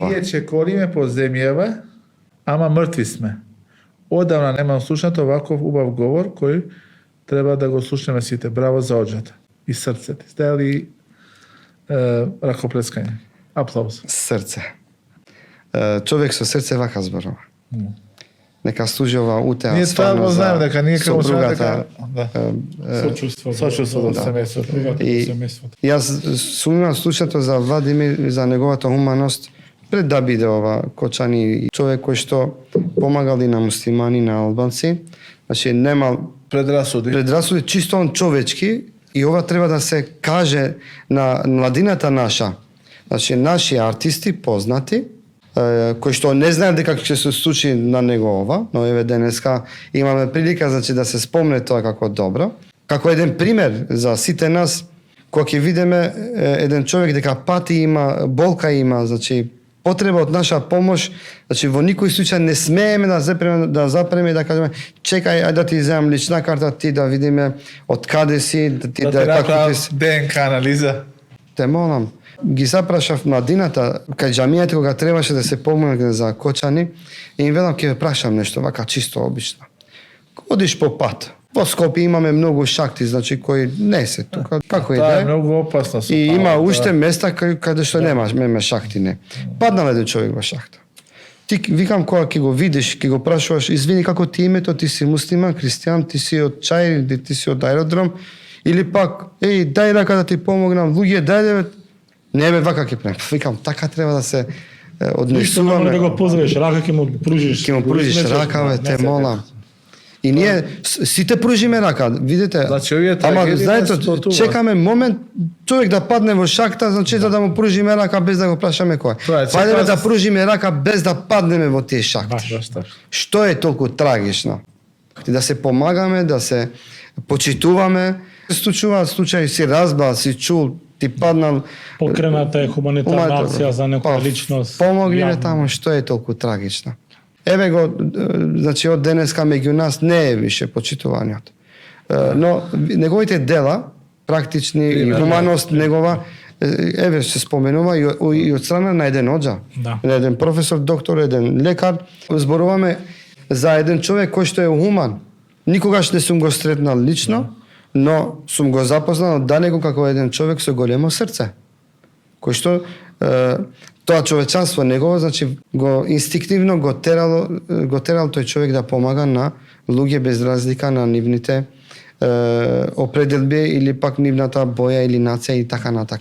Ние чекориме по земјава, ама мртви сме. Одавна немам слушнато ваков убав говор кој треба да го слушнеме сите. Браво за оджата и срцето. Стели ракоплескање. Аплауз. Срце. Човек со срце вака зборува. Нека служи ова утеа. Ние тоа го знаеме дека ние како сопругата, сочувство до семејството. Јас сум имал слушнато за Владимир и за неговата хуманост пред да биде ова Кочани, човек кој што помагал и на муслимани, на албанци. Значи немал предрасуди чисто он човечки и ова треба да се каже на младината наша. Значи наши артисти познати кои што не знаат дека ќе се случи на него ова, но еве денеска имаме прилика значи да се спомне тоа како добро. Како еден пример за сите нас, кога ќе видиме еден човек дека пати има, болка има, значи потреба од наша помош, значи во никој случај не смееме да запреме и да кажеме чекај, ајде да ти земам лична карта, ти да видиме од каде си, да ти како ти ДНК анализа. Те молам, ги запрашав младината кај џамијата кога требаше да се помогне за Кочани и им велам ќе ве прашам нешто вака чисто обично. Одиш по пат. Во Скопје имаме многу шахти, значи кои не се тука, како и да е. Тоа е многу опасно. И има уште места каде што нема шахти не. Паднал еден човек во шахта. Ти викам кога ќе го видиш, ќе го прашуваш, извини како ти името, ти си муслиман, христијан, ти си од Чаир, или ти си од аеродром, или пак, дај рака да ти помогнам, луѓе, дај не бе вака ќе правам. Викам, така треба да се однесуваме. Да го поздравиш, рака ќе му пружиш. Ќе му пружиш рака, бе, те молам. И ние сите пружиме рака, видите. Значи овие ама трагедии знаете, чекаме момент човек да падне во шахта, значи да му пружиме рака без да го прашаме кој. Пајдеме да пружиме рака без да паднеме во тие шахти. Што е толку трагично? И да се помагаме, да се почитуваме. Случуваат случаи, си разбрал, си чул, ти паднал. Покрената е хуманитарна акција за некоја личност. Помогнеме таму, што е толку трагично. Еве го, значи од денеска меѓу нас не е више почитувањето. Но неговите дела, практични и хуманост негова, еве се споменува и од страна на еден оџа, на еден професор, доктор, еден лекар. Зборуваме за еден човек кој што е хуман. Никогаш не сум го сретнал лично, но сум го запознал од данего како еден човек со големо срце. Кој што тоа човечанство негово, значи го инстинктивно го терал тој човек да помага на луѓе без разлика на нивните определби или пак нивната боја или нација и така натака.